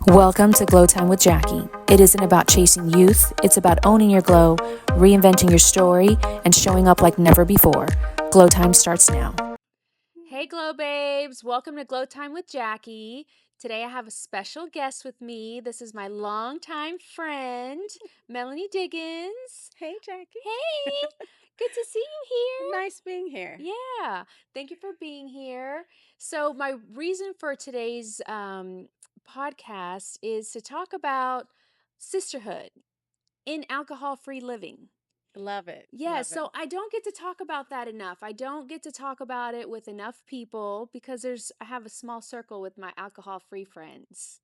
Welcome to Glowtime with Jackie. It isn't about chasing youth, it's about owning your glow, reinventing your story, and showing up like never before. Glowtime starts now. Hey, Glow Babes. Welcome to Glowtime with Jackie. Today I have a special guest with me. This is my longtime friend, Melanie Diggins. Hey, Jackie. Hey, good to see you Nice being here. here. Yeah, thank you for being here. So, my reason for today's podcast is to talk about sisterhood in alcohol-free living. Love it. Yeah, Love so I don't get to talk about that enough. I don't get to talk about it with enough people because I have a small circle with my alcohol-free friends.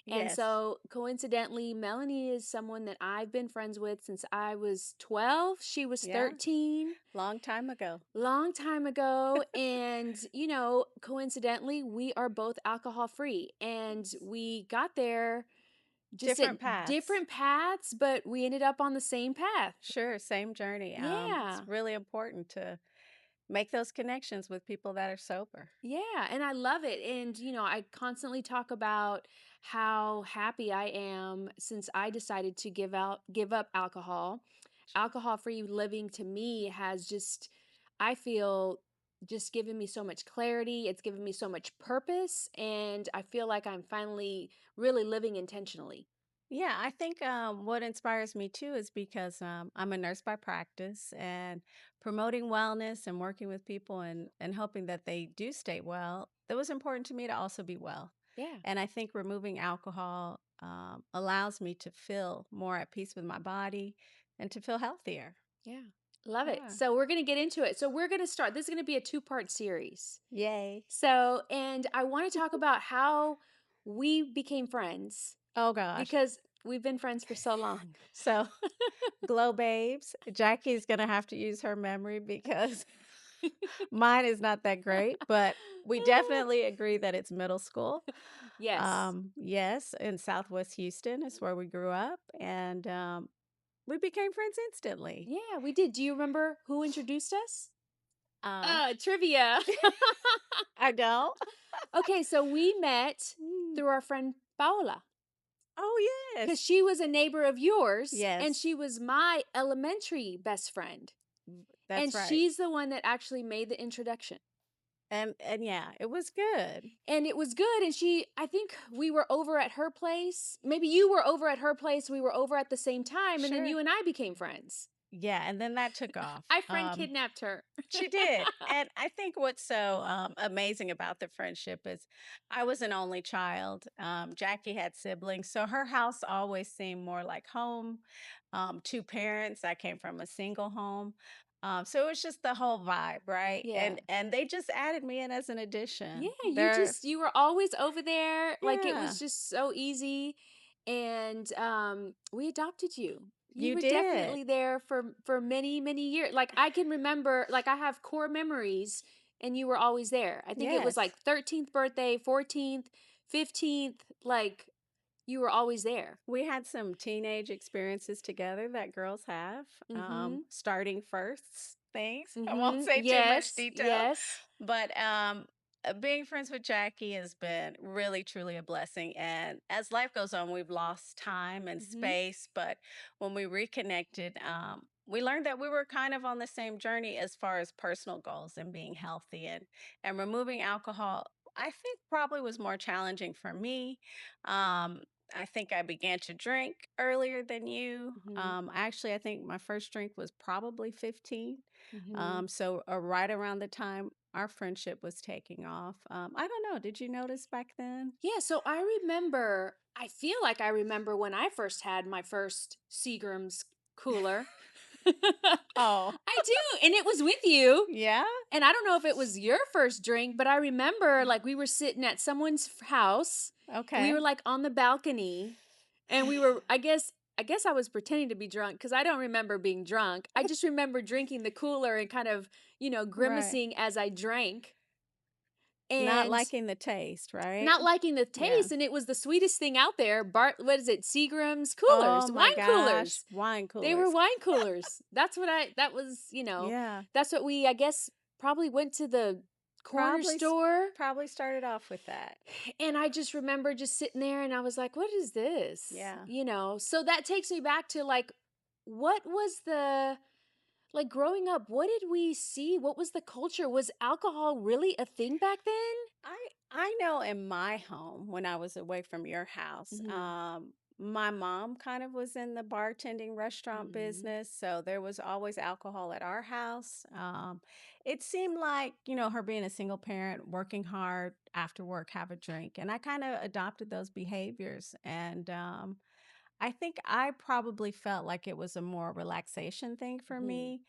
And Yes. so coincidentally, Melanie is someone that I've been friends with since I was 12. She was Yeah. 13, Long time ago. long time ago. And, coincidentally, we are both alcohol-free. And we got there just Different at paths. different paths, but we ended up on the same path. Sure, same journey. Yeah. It's really important to make those connections with people that are sober. Yeah, and I love it. And, I constantly talk about how happy I am since I decided to give up alcohol. Alcohol-free living to me has I feel just given me so much clarity. It's given me so much purpose, and I feel like I'm finally really living intentionally. Yeah, I think what inspires me too is because I'm a nurse by practice, and promoting wellness and working with people and hoping that they do stay well. It was important to me to also be well. Yeah. And I think removing alcohol allows me to feel more at peace with my body and to feel healthier. Yeah. Love it. Yeah. So we're going to get into it. So we're going to start. This is going to be a two-part series. Yay. So, and I want to talk about how we became friends Oh, gosh. because we've been friends for so long. So, Glow Babes, Jackie's going to have to use her memory because mine is not that great, but we definitely agree that it's middle school. Yes. Yes, in Southwest Houston is where we grew up, and we became friends instantly. Yeah, we did. Do you remember who introduced us? Um, Trivia. I don't. Okay, so we met Mm. through our friend Paola Oh, because yes. she was a neighbor of yours and Yes, she was my elementary best friend. And that's right. she's the one that actually made the introduction. And yeah, it was good. And it was good. And I think we were over at her place. Maybe you were over at her place. We were over at the same time. And then Sure. you and I became friends. Yeah, and then that took off. My friend kidnapped her. She did. And I think what's so amazing about the friendship is I was an only child. Jackie had siblings. So her house always seemed more like home. Two parents. I came from a single home. So it was just the whole vibe, right? Yeah. And they just added me in as an Yeah, addition. you were always over there. Like it Yeah, was just so easy. And we adopted you. You you were did. definitely there for many, many years. Like I can remember, like I have core memories and you were always there. I think it was Yes. like 13th birthday, 14th, 15th, like you were always there. We had some teenage experiences together that girls have, Mhm. starting firsts things. I won't Mhm. say too much Yes. detail, Yes. but being friends with Jackie has been really, truly a blessing. And as life goes on, we've lost time and Mhm. space. But when we reconnected, we learned that we were kind of on the same journey as far as personal goals and being healthy and removing alcohol. I think probably was more challenging for me. Um, I think I began to drink earlier than you. Mhm. Actually, I think my first drink was probably 15. Mhm. So right around the time our friendship was taking off. I don't know. Did you notice back then? Yeah, so I feel like I remember when I first had my first Seagram's cooler. Oh, I do, and it was with you. yeah. And I don't know if it was your first drink, but I remember like we were sitting at someone's house. We were Okay. like on the balcony and I guess I was pretending to be drunk because I don't remember being drunk. I just remember drinking the cooler and kind of, Right. grimacing as I drank. Not And liking the taste, right? not liking the Yeah. taste, and it was the sweetest thing out there. What is it? Seagram's Oh coolers, my wine gosh. coolers. Wine They were coolers. wine coolers. That was, Yeah. that's what we, I guess, probably went to the corner Probably store. probably started off with that. And I just remember just sitting there and I was like, what is this? Yeah. So that takes me back to like, what was like growing up, what did we see? What was the culture? Was alcohol really a thing back then? I know in my home when I was away from your house, Mm-hmm. my mom kind of was in the bartending restaurant Mm-hmm. business, so there was always alcohol at our house. It seemed like, her being a single parent, working hard after work, have a drink, and I kind of adopted those behaviors. And I think I probably felt like it was a more relaxation thing for Mm-hmm. me.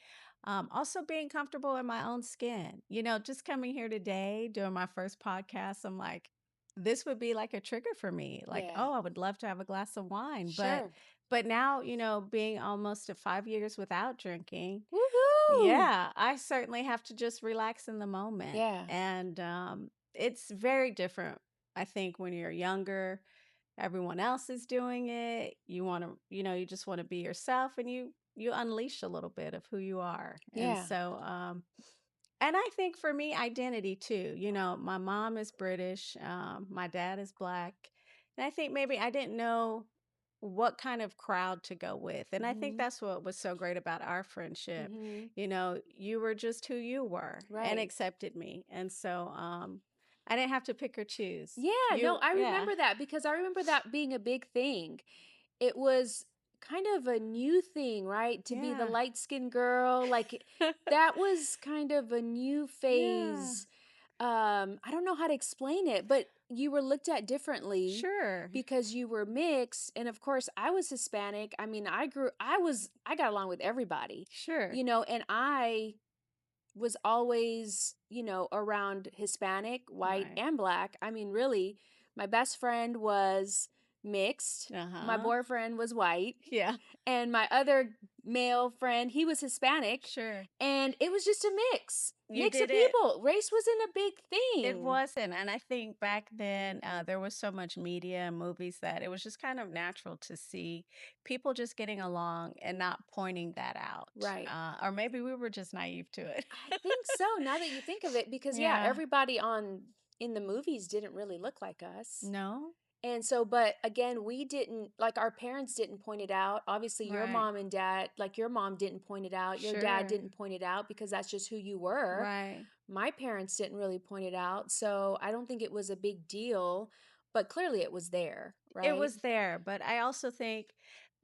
Also, being comfortable in my own skin. Just coming here today, doing my first podcast, I'm like, this would be like a trigger for me. Like, Yeah. oh, I would love to have a glass of wine. But Sure. but now, being almost at 5 years without drinking, Woohoo! yeah, I certainly have to just relax in the moment. Yeah. And it's very different, I think, when you're younger. Everyone else is doing it. You want to, you just want to be yourself, and you unleash a little bit of who you are. And Yeah. so and I think for me, identity too. My mom is British, my dad is Black. And I think maybe I didn't know what kind of crowd to go with. And I think Mm-hmm. that's what was so great about our friendship. Mm-hmm. You were just who you were and Right. accepted me. And so I didn't have to pick or choose. Yeah, no, I Yeah, remember that because I remember that being a big thing. It was kind of a new thing, right? To be the yeah, light-skinned girl, like that was kind of a new yeah, phase. I don't know how to explain it, but you were looked at differently sure, because you were mixed. And of course, I was Hispanic. I mean, I got along with everybody, sure. and I was always, around Hispanic, white, Right. and Black. I mean, really, my best friend was mixed. Uh My huh. boyfriend was white, Yeah, and my other male friend, he was Hispanic. sure. And it was just a You mix of did it. people. Race wasn't a big It thing. wasn't. And I think back then there was so much media and movies that it was just kind of natural to see people just getting along and not pointing that out. Right. Or maybe we were just naive to it. I think so, now that you think of it, because yeah, Yeah. everybody on in the movies didn't really look like us. No? And so, but again, we didn't, like, our parents didn't point it out. Obviously, your Right. mom and dad, like your mom didn't point it out. Your dad Sure. didn't point it out because that's just who you were. Right. My parents didn't really point it out. So I don't think it was a big deal, but clearly it was there, It right? was there, but I also think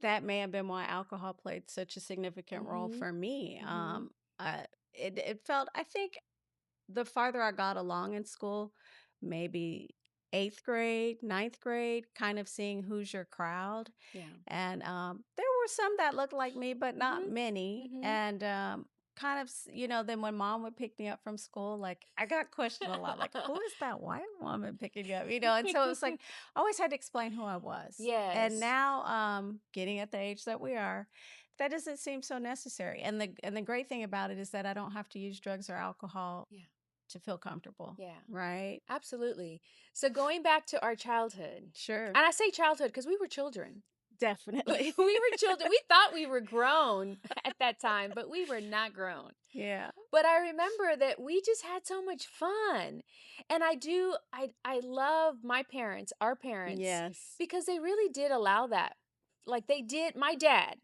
that may have been why alcohol played such a significant role Mm-hmm. for me. Mm-hmm. Uh, it felt, I think, the farther I got along in school, maybe eighth grade, ninth grade, kind of seeing who's your crowd. Yeah. And there were some that looked like me, but not Mm-hmm. many. Mm-hmm. And kind of, then when mom would pick me up from school, like I got questioned a lot, like, who is that white woman picking you up? And so it was like, I always had to explain who I was. And Yes. now, getting at the age that we are, that doesn't seem so necessary. And the great thing about it is that I don't have to use drugs or alcohol Yeah. to feel comfortable, Yeah. right? Absolutely. So going back to our childhood, Sure. and I say childhood because we were children. Definitely. We were children. We thought we were grown at that time, but we were not grown. Yeah. But I remember that we just had so much fun. And I love my parents, our parents, Yes. because they really did allow that. Like they did, my dad,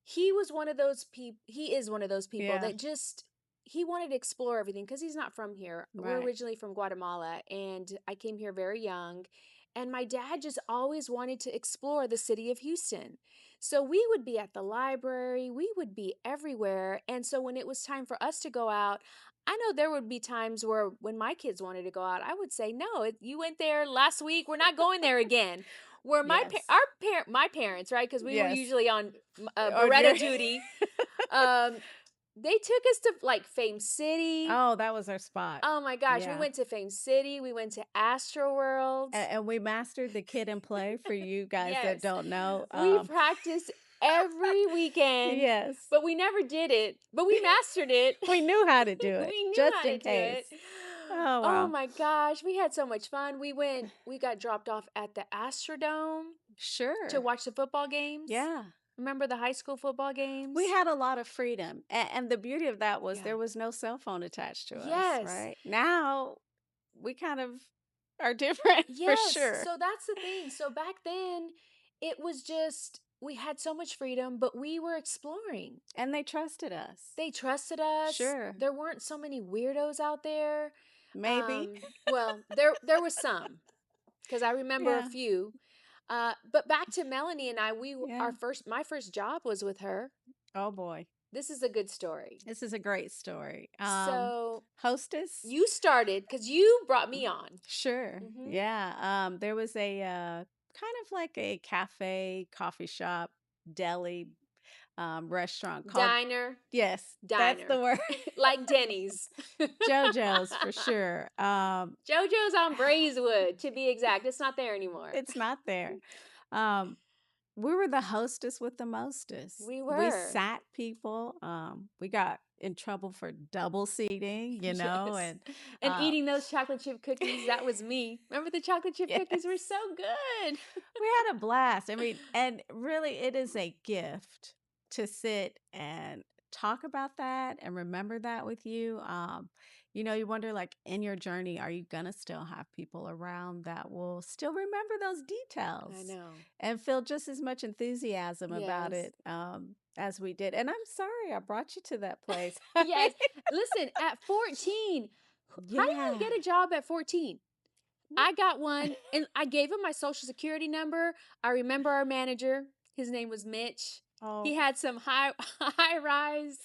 he was one of those people, he is one of those people Yeah. that just, he wanted to explore everything because he's not from here. We're Right. originally from Guatemala, and I came here very young. And my dad just always wanted to explore the city of Houston. So we would be at the library, we would be everywhere. And so when it was time for us to go out, I know there would be times where when my kids wanted to go out, I would say, "No, you went there last week. We're not going there again." Where Yes. my parents, right? Because we were Yes. usually on On your Beretta duty. Um, they took us to like Fame City. Oh, that was our spot. Oh my gosh, we Yeah. went to Fame City. We went to Astro World. And we mastered the kid and play for you guys that Yes, don't know. we practiced every weekend, Yes. but we never did it. But we mastered it. We knew how to do it, We knew just how to in do case. it. Oh, Oh wow. my gosh, we had so much fun. We got dropped off at the Astrodome to Sure. watch the football games. Yeah. Remember the high school football games? We had a lot of freedom. And the beauty of that was Yeah. there was no cell phone attached to us, Yes. right? Now we kind of are different for Yes. sure. So that's the thing. So back then, it was just, we had so much freedom, but we were exploring. And they trusted us. They trusted us. Sure. There weren't so many weirdos out there. Maybe. Well, there was some, because I remember a Yeah. few. But back to Melanie and I, Yeah. my first job was with her. Oh boy. This is a good story. This is a great story. So Hostess? you started because you brought me on. Sure. Mhm. Yeah. There was a kind of like a cafe, coffee shop, deli restaurant called, Diner, yes, that's diner, the word. like Denny's. JoJo's for sure. JoJo's on Braeswood, to be exact. It's not there anymore. It's not there. Um, we were the hostess with the mostest. We We were. sat people. We got in trouble for double seating, you know, Yes. and And eating those chocolate chip cookies, that was me. Remember the chocolate chip cookies were yes. so good. We had a blast. I mean, and really, it is a gift to sit and talk about that and remember that with you. You know, you wonder, like, in your journey, are you gonna still have people around that will still remember those I details know. and feel just as much enthusiasm about Yes. it as we did? And I'm sorry I brought you to that place. I Yes. Listen, at 14, how do you yeah. get a job at 14? I got one and I gave him my social security number. I remember our manager. His name was Mitch. He Oh, had some high rise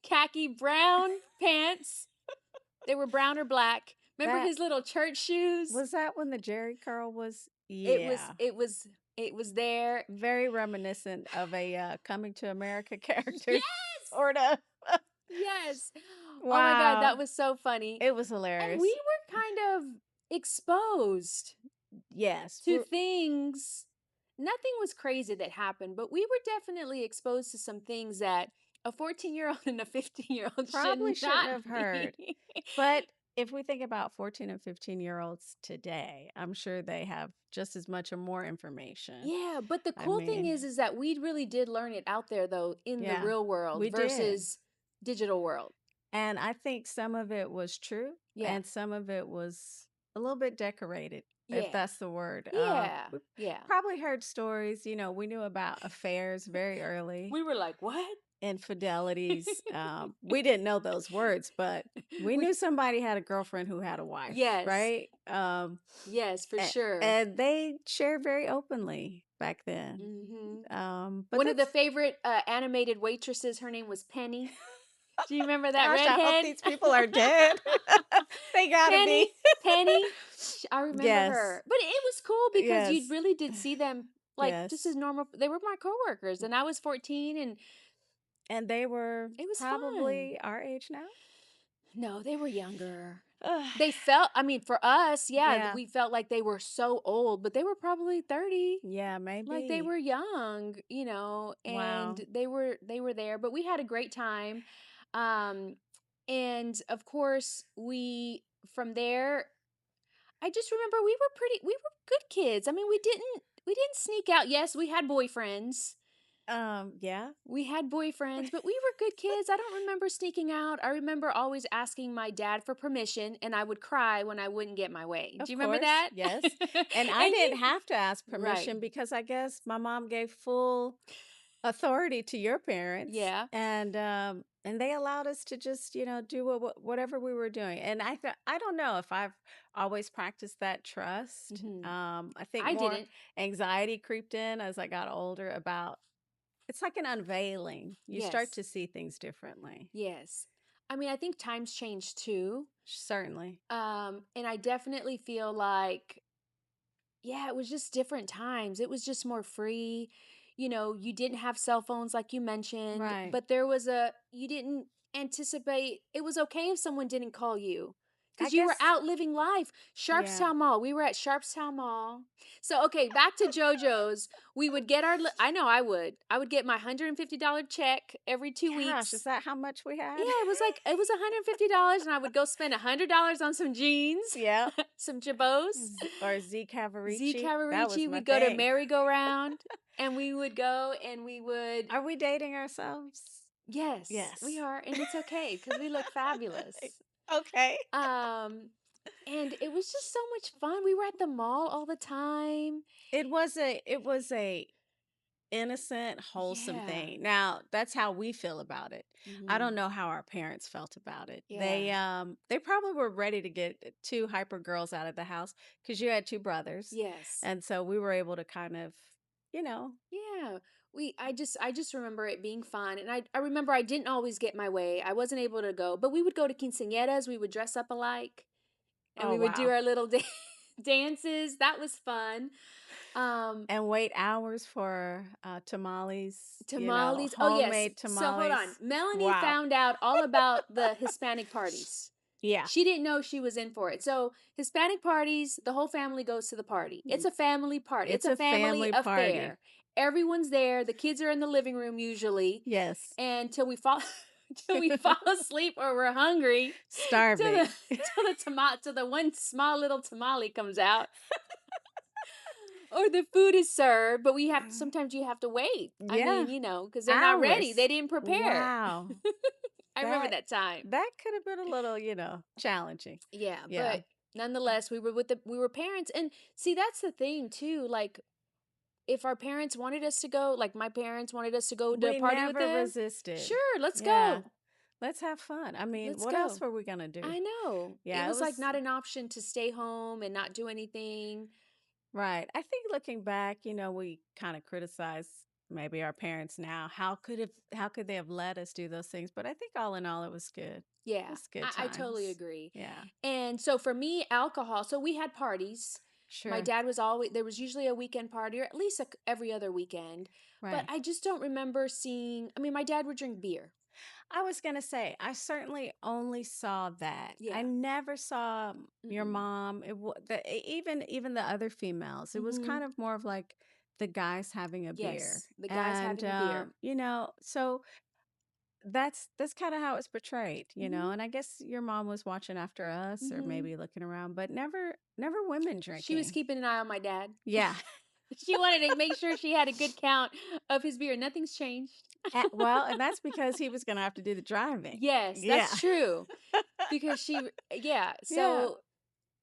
khaki brown pants. They were brown or black. Remember that his little church shoes? was that when the Jerry curl was? It was Yeah. it was it was there. Very reminiscent of a Coming to America character, Yes! sort of. Yes. Oh my God, that Wow. was so funny. It was And hilarious. we were kind of exposed Yes. to things. Nothing was crazy that happened, but we were definitely exposed to some things that a 14-year-old and a 15-year-old should Probably shouldn't not have heard. be. But if we think about 14 and 15-year-olds today, I'm sure they have just as much or more information. Yeah, but the I cool thing mean, is that we really did learn it out there though in the yeah, real world we did. versus digital world. And I think some of it was true Yeah. and some of it was a little bit decorated, if Yeah. that's the word. Yeah. We Yeah. probably heard stories, you know, we knew about affairs very early, We were like, "What?" infidelities. We didn't know those words, but we We knew somebody had a girlfriend who had a wife, Yes. right? Yes, for sure. And they shared very openly back then. But One of the that's, favorite animated waitresses, her name was Penny. Do you remember that gosh, I hope redhead? these people are dead. They gotta Penny, be. Penny. I remember Yes. her. But it was cool because you Yes. really did see them like just Yes. as normal. They were my coworkers, and I was 14, and And they were it was fun. probably our age now. No, they were younger. Ugh. They felt, I mean, for us, Yeah. we felt like they were so old, but they were probably 30. Yeah, Like they maybe. were young, and Wow. they were there, but we had a great time. Um, and of course, we from there, I just remember we were good kids. I mean, we didn't sneak out. Yes, we had boyfriends. Yeah. We had boyfriends, but we were good kids. I don't remember sneaking out. I remember always asking my dad for permission, and I would cry when I wouldn't get my way. Of Do you remember course. that? Yes. And I And didn't you, have to ask right. permission because I guess my mom gave full authority to your parents. Yeah. And they allowed us to just, you know, do whatever we were doing. And I don't know if I've always practiced that trust. I think I more didn't. anxiety creeped in as I got older about, it's like an unveiling. You start Yes. to see things differently. Yes. I mean, I think times changed too. Certainly. And I definitely feel like, yeah, it was just different times. It was just more free. You didn't have cell phones like you mentioned, Right. but you didn't anticipate, it was okay if someone didn't call you. I because you were guess, out living life. yeah. Sharpstown Mall. We were at Sharpstown Mall. So okay, back to JoJo's. We would get our. I know I would. I would get my $150 check every 2 weeks. Gosh, is that how much we Yeah, had? it was $150, and I would go spend $100 on some jeans, Yep. some jabots, Or Z Z Cavaricci. That was Cavaricci. my We'd go to thing. merry-go-round, and we would go and we would. Are we dating ourselves? Yes, we Yes. are, and it's okay because we look fabulous. Okay. Um, and it was just so much fun. We were at the mall all the time. It was a innocent, wholesome Yeah. thing. Now, that's how we feel about it. I Hmm. don't know how our parents felt about it. Yeah. They probably were ready to get two hyper girls out of the house because you had two brothers. Yes. And so we were able to kind of, you know, Yeah. I just remember it being fun, and I remember I didn't always get my way. I wasn't able to go, but we would go to quinceañeras, we would dress up alike, and oh we would do wow. our little dances. That was fun. Um And wait hours for tamales, Tamales. Oh yes. homemade So hold tamales. on. Melanie Wow. found out all about the Hispanic parties. Yeah. She didn't know she was in for it. So Hispanic parties, the whole family goes to the party. It's a family party. It's It's a a family family party. affair. Everyone's there. The kids are in the living room usually, Yes. and till we fall till we fall asleep or we're hungry, till Starving. the till the one small little tamale comes out or the food is served, but we have sometimes you have to wait. I Yeah. mean, because they're not ready. They Hours. didn't prepare. Wow. I remember That that time. that could have been a little, challenging. Yeah, Yeah. but nonetheless, we were parents, and see that's the thing too. Like if our parents wanted us to go, like my parents wanted us to go to a We party with never them, resisted. sure, let's Yeah. go. Let's have fun. I mean, Let's what else go. were we gonna do? I know. It Yeah, it was like was not an option to stay home and not do anything. right. I think looking back, we kind of criticize maybe our parents now. How could they have let us do those things? But I think all in all it was good. It Yeah, was good I totally times. agree. Yeah. And so for me, alcohol, so we had parties. My Sure. dad was always, there was usually a weekend party or at least every other weekend. But Right. I just don't remember seeing, I mean, my dad would drink beer. I was going to say, I certainly only saw that. I Yeah. never saw your Mm-mm. mom. Even the other females. It was Mm-hmm. kind of more of like the guys having a beer. Yes. The guys And having a beer. so that's kind of how it's portrayed, Mm-hmm. and I guess your mom was watching after us or Mm-hmm. maybe looking around, but never women She was drinking. keeping an eye on my dad. Yeah. She wanted to make sure she had a good count of his beer. Nothing's changed. Well, and that's because he was going to have to do the driving. Yes, Yeah. that's true. Because yeah, Yeah. so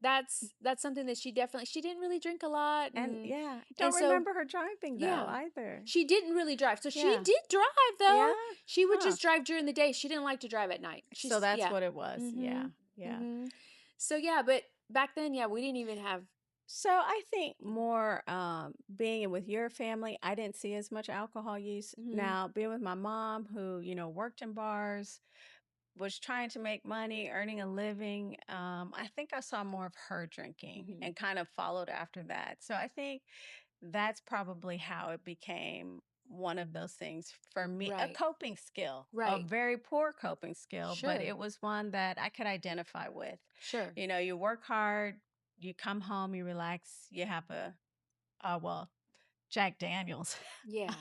that's something that she didn't really drink a lot, And and yeah, I and don't so remember her driving though yeah, either. she didn't really drive. So she Yeah. did drive Yeah. though. She would Huh. just drive during the day. She didn't like to drive at night. So She's that's yeah. what it was. Yeah. Mhm. Yeah. Mhm. So yeah, but back then, yeah, we didn't even have. So I think more being with your family, I didn't see as much alcohol use. Mhm. Now, being with my mom, who, worked in bars, was trying to make money, earning a living, I think I saw more of her drinking Mhm. and kind of followed after that. So I think that's probably how it became one of those things for me, a Right. coping skill, a Right. very poor coping skill, but Sure. it was one that I could identify with. Sure. You work hard, you come home, you relax, you have well, Jack Daniels. Yeah.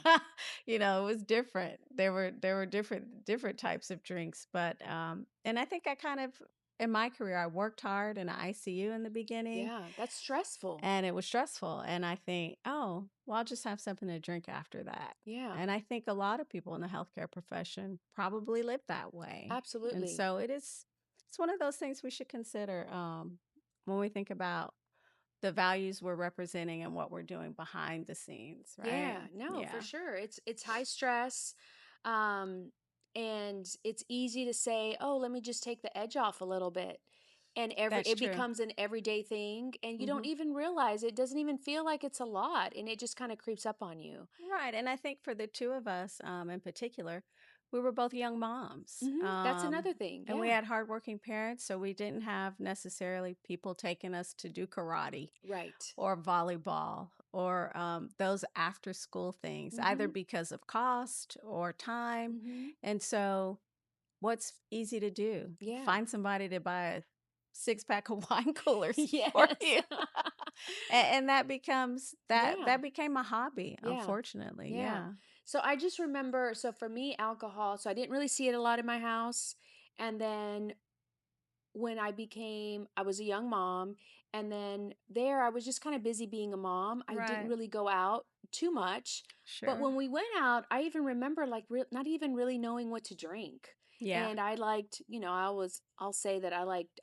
It was different. There were different types of drinks, but and I think I kind of in my career I worked hard in an ICU in the beginning Yeah. That's stressful. and it was stressful and I think, "Oh, well I'll just have something to drink after that." Yeah. And I think a lot of people in the healthcare profession probably live that way. And Absolutely. so it's one of those things we should consider when we think about the values we're representing and what we're doing behind the scenes, right? Yeah, no, for Yeah, sure. It's high stress. Um and it's easy to say, "Oh, let me just take the edge off a little bit." And that's it true. becomes an everyday thing and you don't Hmm. even realize it doesn't even feel like it's a lot and it just kind of creeps up on you. Right. And I think for the two of us in particular, we were both young moms. That's another thing. And we Yeah. had hardworking parents, so we didn't have necessarily people taking us to do karate Right. or volleyball or those after school things, either Mhm. because of cost or time. Mhm. And so, what's easy to do? Yeah. Find somebody to buy 6-pack of wine coolers for Yes. you. And that Yeah. that became a hobby, Yeah. unfortunately. Yeah. Yeah. So I just remember, so for me, alcohol, so I didn't really see it a lot in my house. And then when I was a young mom, and then there I was just kind of busy being a mom. I didn't Right. really go out too much. But Sure. when we went out, I even remember like not even really knowing what to drink. Yeah. And I liked, I'll say that I liked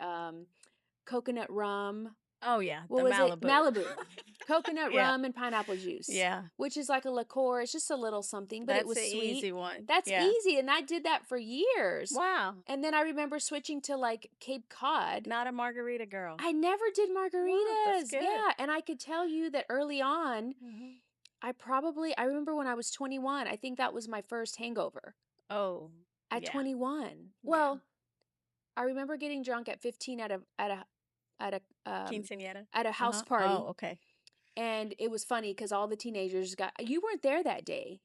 coconut rum. Oh, yeah, What the was it? Malibu. Malibu. Coconut Yeah. rum and pineapple juice, Yeah. which is like a liqueur. It's just a little something, but it That's was the sweet. easy one. That's Yeah. easy. And I did that for years. Wow. And then I remember switching to like Cape Cod. Not a margarita girl. I never did Wow, that's margaritas. good. Yeah. And I could tell you that early on, Mhm. I remember when I was 21, I think that was my first hangover Oh, at yeah. 21. Yeah. Well, I remember getting drunk at 15 at Quinceañera. a house Uh-huh. Oh, party. okay. And it was funny because all the teenagers you weren't there that day.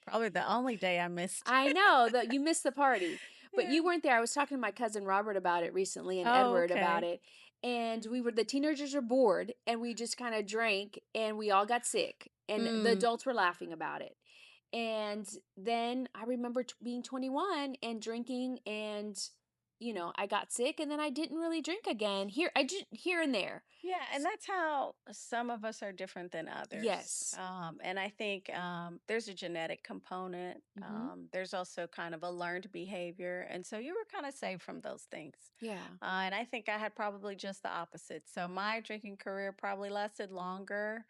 Probably the only day I missed. I know that you missed the party, but Yeah. you weren't there. I was talking to my cousin Robert about it recently and Oh, Edward about okay. it. And the teenagers were bored and we just kind of drank and we all got sick and the Mm. adults were laughing about it. And then I remember being 21 and drinking and I got sick and then I didn't really drink again. Here and there. Yeah, and that's how some of us are different than others. Yes. And I think there's a genetic component. Mhm. There's also kind of a learned behavior. And so you were kind of saved from those things. Yeah. And I think I had probably just the opposite. So my drinking career probably lasted longer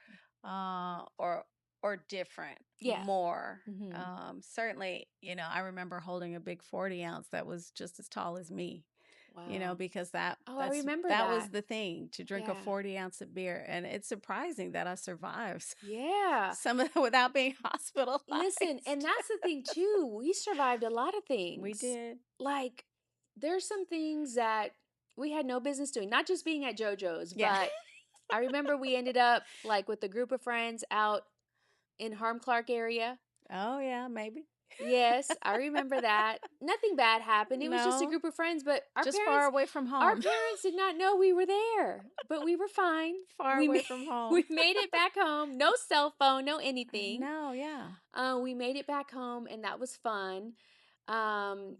or different, Yeah. more. Mhm. Certainly, I remember holding a big 40 ounce that was just as tall as me, Wow. because Oh, I remember that was that. the thing, to drink a Yeah. 40-ounce of beer. And it's surprising that I survived Yeah. some of it without being Listen, and hospitalized. that's the thing too. We survived a lot of We things. did. Like, there's some things that we had no business doing, not just being at JoJo's, Yeah. but I remember we ended up like with a group of friends out in Harm Clark area. Oh, yeah, maybe. Yes, I remember that. Nothing bad happened. It was just a No, group of friends, but just far away from our home. parents did not know we were there, but we were fine. Far We away made, from home. we made it back home. No cell phone, no anything. No, yeah. We made it back home, and that was fun. Um,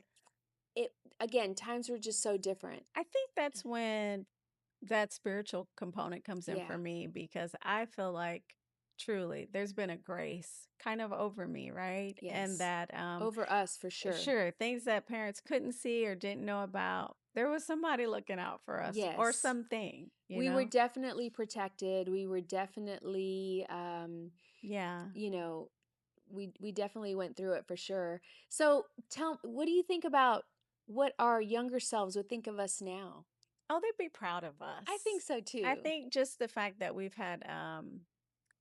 it again, times were just so different. I think that's when that spiritual component comes in Yeah. for me, because I feel like truly there's been a grace kind of over me, right? And Yes. that Over us for sure. sure, things that parents couldn't see or didn't know about, there was somebody looking out for us, or Yes. something, We were definitely protected. We were definitely Yeah. you know, we definitely went through it for sure. So, what do you think about what our younger selves would think of us now? Oh, they'd be proud of I think us. so I too. think just the fact that we've had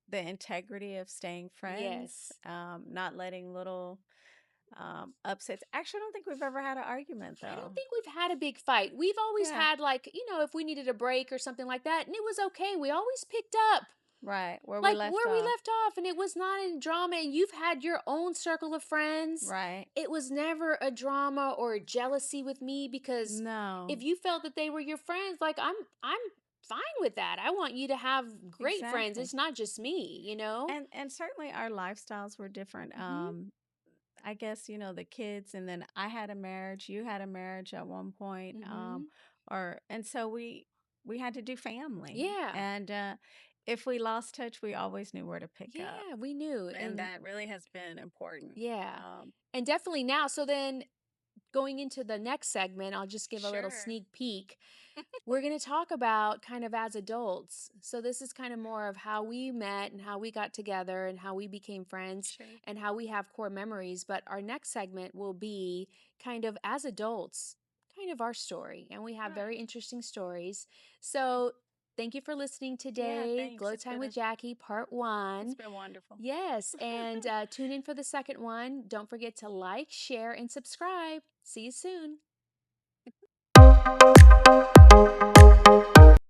the integrity of staying friends, Yes. not letting little upsets. Actually, I don't think we've ever had an argument I don't though. think we've had a big fight. We've always Yeah. had like, if we needed a break or something like that, and it was okay. We always picked up Right. Where we like left where we off. left off, and it was not in drama, and you've had your own circle of friends. Right. It was never a drama or a jealousy with me because No. if you felt that they were your friends, like I'm fine with that. I want you to have great friends. Exactly. It's not just me. And certainly our lifestyles were different. Mhm. I guess, the kids, and then I had a marriage, you had a marriage at one point. Mhm. And so we had to do family. Yeah. And if we lost touch, we always knew where to pick up. Yeah, we knew. And And that really has been important. yeah. Um, And definitely now. So then going into the next segment, I'll just give a little sure. sneak peek. We're going to talk about kind of as adults. So this is kind of more of how we met and how we got together and how we became friends Sure. and how we have core memories. But our next segment will be kind of as adults, kind of our story. And we have very Right. interesting stories. So thank you for listening Yeah, today. thanks. Glow Time with Jackie, part It's one. been wonderful. Yes. And tune in for the second one. Don't forget to like, share, and subscribe. See you soon.